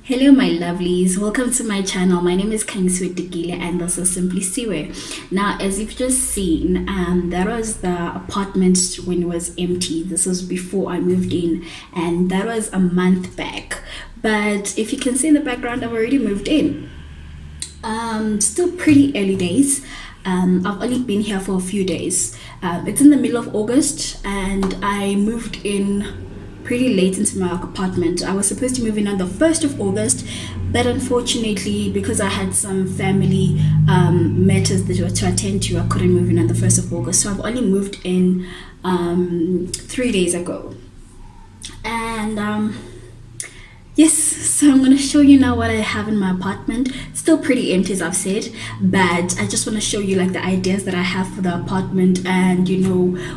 Hello, my lovelies. Welcome to my channel. My name is Decor and this is Simply Siwe. Now, as you've just seen, that was the apartment when it was empty. This was before I moved in, and that was a month back. But if you can see in the background, I've already moved in. Still pretty early days. I've only been here for a few days. It's in the middle of August, and I moved in pretty late into my apartment. I was supposed to move in on the 1st of August, but unfortunately, because I had some family matters that were to attend to, I couldn't move in on the 1st of August. So I've only moved in 3 days ago. And yes, so I'm gonna show you now what I have in my apartment. Still pretty empty, as I've said, but I just want to show you like the ideas that I have for the apartment, and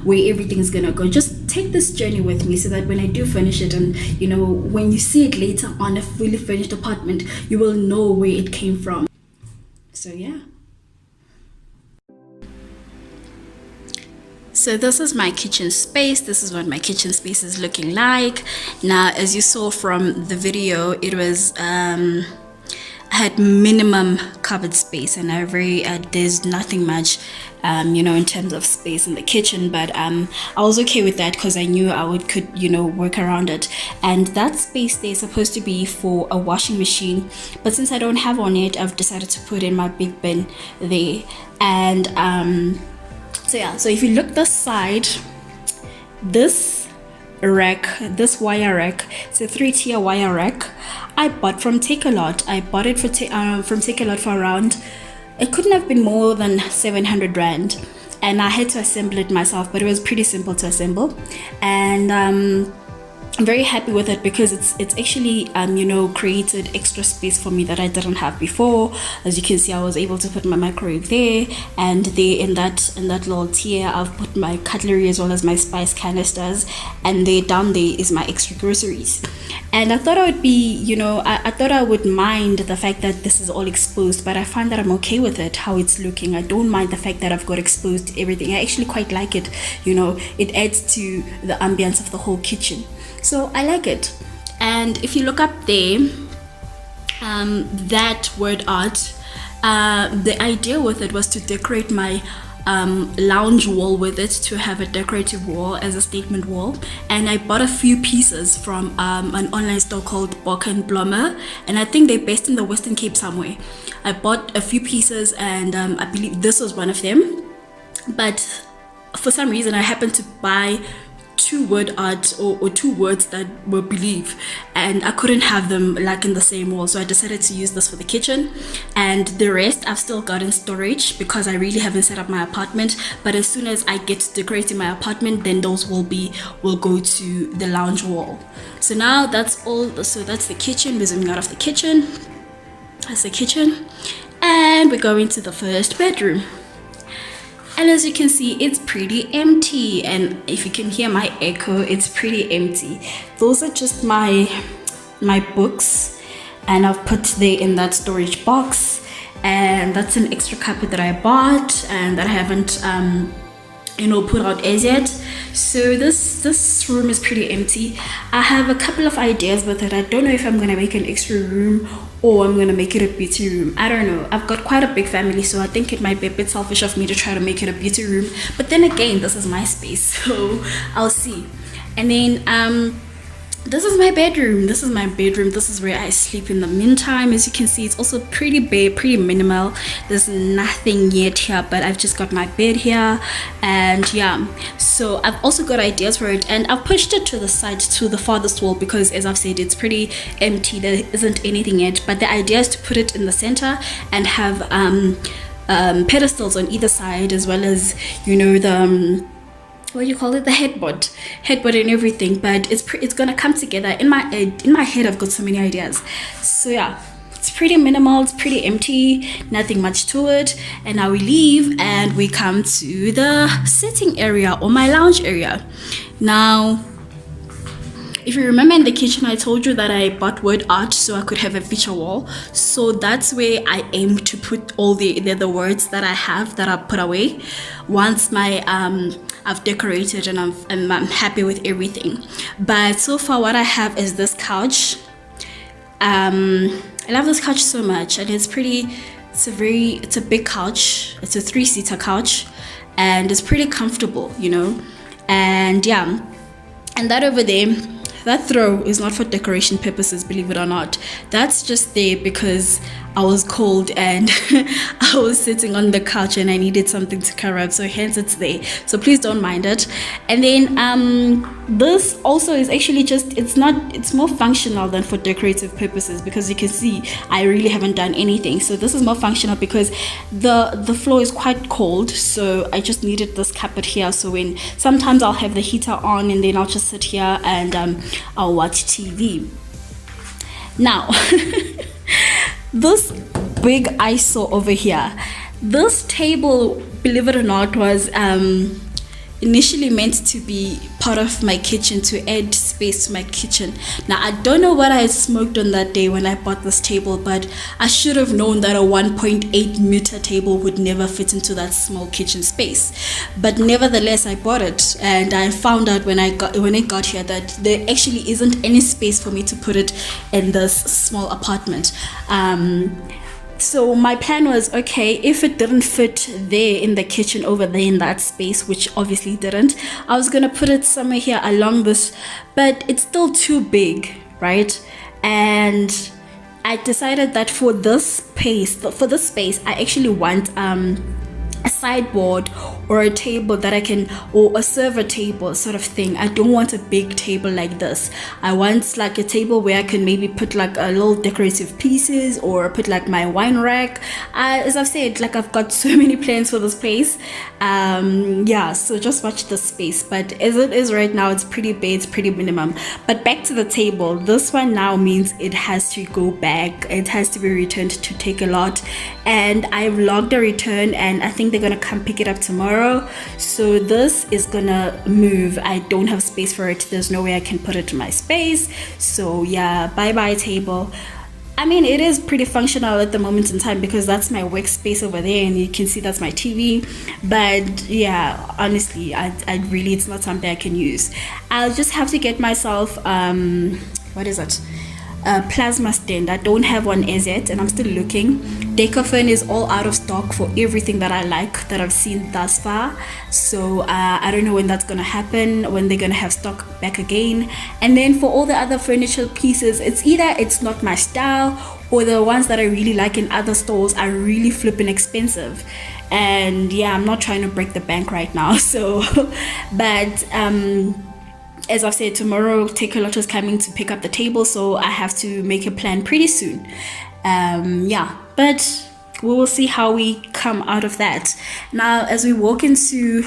where everything is gonna go. Just take this journey with me so that when I do finish it, and when you see it later on a fully finished apartment, you will know where it came from. So yeah. So this is my kitchen space. This is what my kitchen space is looking like. Now, as you saw from the video, it was I had minimum cupboard space, and there's nothing much in terms of space in the kitchen, but I was okay with that because I knew could work around it. And that space there is supposed to be for a washing machine, but since I don't have one yet, I've decided to put in my big bin there. And so if you look this side, this wire rack, it's a 3-tier wire rack I bought from Takealot. I bought it from Takealot for around, it couldn't have been more than 700 rand, and I had to assemble it myself, but it was pretty simple to assemble. And I'm very happy with it because it's actually created extra space for me that I didn't have before. As you can see, I was able to put my microwave there, and there in that little tier I've put my cutlery as well as my spice canisters, and there down there is my extra groceries. And I thought I would be I thought I would mind the fact that this is all exposed, but I find that I'm okay with it how it's looking. I don't mind the fact that I've got exposed everything. I actually quite like it. It adds to the ambience of the whole kitchen. So I like it. And if you look up there, that word art, the idea with it was to decorate my lounge wall with it, to have a decorative wall as a statement wall. And I bought a few pieces from an online store called Bokke&Blomme, and I think they're based in the Western Cape somewhere. I bought a few pieces, and I believe this was one of them. But for some reason, I happened to buy two word art or two words that were believe, and I couldn't have them like in the same wall, so I decided to use this for the kitchen. And the rest I've still got in storage because I really haven't set up my apartment. But as soon as I get to decorating my apartment, then those will go to the lounge wall. So now that's all. So that's the kitchen. We're zooming out of the kitchen. That's the kitchen, and we're going to the first bedroom. And as you can see, it's pretty empty, and if you can hear my echo, it's pretty empty. Those are just my books, and I've put there in that storage box. And that's an extra carpet that I bought and that I haven't put out as yet. So this room is pretty empty. I have a couple of ideas with it. I don't know if I'm gonna make an extra room or I'm gonna make it a beauty room. I don't know. I've got quite a big family, so I think it might be a bit selfish of me to try to make it a beauty room, but then again, this is my space, so I'll see. And then this is my bedroom. This is where I sleep in the meantime. As you can see, it's also pretty bare, pretty minimal. There's nothing yet here, but I've just got my bed here. And yeah, so I've also got ideas for it, and I've pushed it to the side, to the farthest wall, because as I've said, it's pretty empty. There isn't anything yet, but the idea is to put it in the center and have pedestals on either side, as well as the what do you call it, the headboard and everything. But it's gonna come together. In my head I've got so many ideas. So yeah, it's pretty minimal, it's pretty empty, nothing much to it. And now we leave and we come to the sitting area, or my lounge area. Now, if you remember in the kitchen, I told you that I bought word art so I could have a feature wall. So that's where I aim to put all the words that I have that I put away once my I've decorated and I'm happy with everything. But so far what I have is this couch. I love this couch so much, and it's a big couch. It's a 3-seater couch, and it's pretty comfortable, you know. And yeah, and that over there, that throw is not for decoration purposes, believe it or not. That's just there because I was cold and I was sitting on the couch and I needed something to cover up, so hence it's there. So please don't mind it. And then this also is actually it's more functional than for decorative purposes, because you can see I really haven't done anything. So this is more functional because the floor is quite cold, so I just needed this carpet here. So when sometimes I'll have the heater on and then I'll just sit here and I'll watch TV. Now this big eyesore over here, this table, believe it or not, was initially meant to be part of my kitchen, to add space to my kitchen. Now I don't know what I smoked on that day when I bought this table, but I should have known that a 1.8 meter table would never fit into that small kitchen space. But nevertheless, I bought it, and I found out when it got here that there actually isn't any space for me to put it in this small apartment. So my plan was, okay, if it didn't fit there in the kitchen over there in that space, which obviously didn't, I was gonna put it somewhere here along this, but it's still too big, right? And I decided that for this space, I actually want a sideboard or a table that I can, or a server table sort of thing. I don't want a big table like this. I want like a table where I can maybe put like a little decorative pieces, or put like my wine rack. As I've said, like I've got so many plans for this place. Yeah, so just watch the space. But as it is right now, it's pretty big, it's pretty minimum. But back to the table, this one now means it has to go back. It has to be returned to Takealot, and I've logged a return, and I think they're gonna come pick it up tomorrow. So this is gonna move. I don't have space for it. There's no way I can put it in my space. So yeah, bye bye table. I mean, it is pretty functional at the moment in time because that's my workspace over there, and you can see that's my TV. But yeah, honestly, I really, it's not something I can use. I'll just have to get myself what is it, a plasma stand. I don't have one as yet, and I'm still looking. Decofern is all out of stock for everything that I like, that I've seen thus far. So I don't know when that's gonna happen, when they're gonna have stock back again. And then for all the other furniture pieces, it's either it's not my style, or the ones that I really like in other stores are really flipping expensive. And yeah, I'm not trying to break the bank right now. So but as I've said, tomorrow Takealot is coming to pick up the table, so I have to make a plan pretty soon. Yeah, but we will see how we come out of that. Now, as we walk into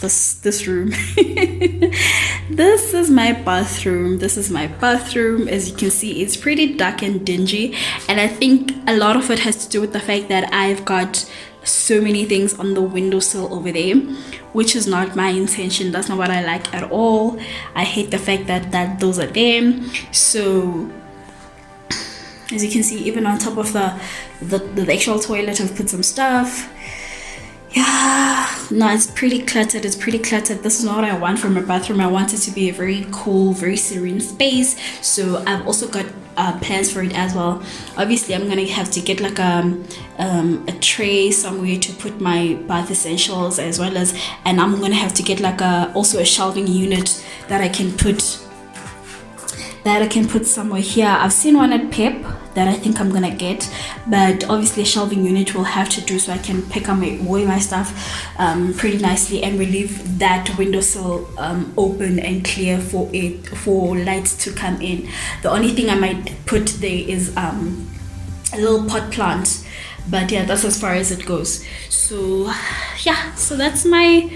this room, this is my bathroom. As you can see, it's pretty dark and dingy, and I think a lot of it has to do with the fact that I've got so many things on the windowsill over there, which is not my intention. That's not what I like at all. I hate the fact that those are there. So as you can see, even on top of the actual toilet, I've put some stuff. Yeah, no, it's pretty cluttered. This is not what I want from a bathroom. I want it to be a very cool, very serene space. So I've also got plans for it as well. Obviously, I'm gonna have to get like a tray somewhere to put my bath essentials, as well as, and I'm gonna have to get like also a shelving unit that I can put somewhere here. I've seen one at Pep that I think I'm gonna get, but obviously a shelving unit will have to do, so I can pick up my stuff pretty nicely, and we leave that windowsill open and clear for lights to come in. The only thing I might put there is a little pot plant, but yeah, that's as far as it goes. So yeah, so that's my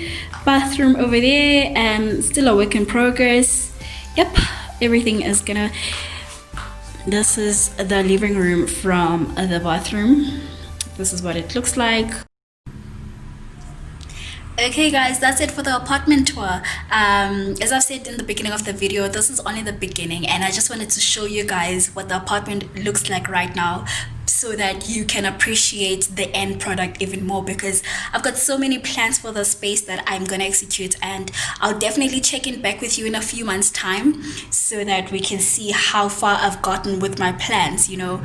bathroom over there, and still a work in progress. Yep, everything is gonna, this is the living room from the bathroom. This is what it looks like. Okay guys, that's it for the apartment tour. As I've said in the beginning of the video, this is only the beginning, and I just wanted to show you guys what the apartment looks like right now. so that you can appreciate the end product even more, because I've got so many plans for the space that I'm gonna execute, and I'll definitely check in back with you in a few months time so that we can see how far I've gotten with my plans, you know.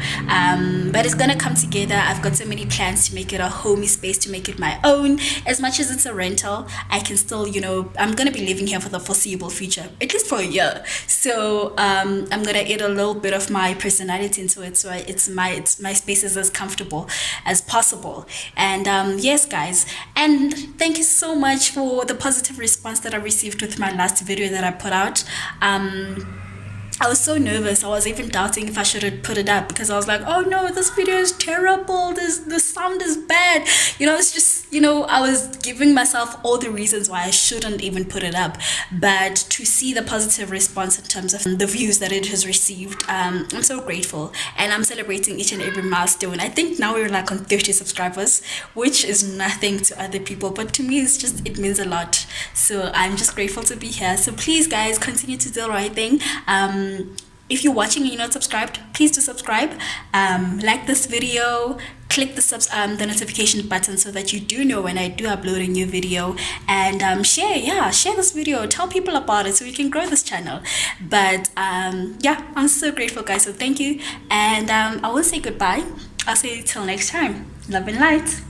But it's gonna come together. I've got so many plans to make it a homey space, to make it my own. As much as it's a rental, I can still, you know, I'm gonna be living here for the foreseeable future, at least for a year. So I'm gonna add a little bit of my personality into it, so my space is as comfortable as possible. And yes, guys, and thank you so much for the positive response that I received with my last video that I put out. I was so nervous. I was even doubting if I should put it up, because I was like, oh no, this video is terrible. The sound is bad. You know, it's just, you know, I was giving myself all the reasons why I shouldn't even put it up. But to see the positive response in terms of the views that it has received, I'm so grateful. And I'm celebrating each and every milestone. I think now we're like on 30 subscribers, which is nothing to other people, but to me, it means a lot. So I'm just grateful to be here. So please, guys, continue to do the right thing. If you're watching and you're not subscribed, please do subscribe. Like this video, click the notification button so that you do know when I do upload a new video, and share this video, tell people about it so we can grow this channel. But yeah, I'm so grateful, guys, so thank you, and I will say goodbye. I'll see you till next time. Love and light.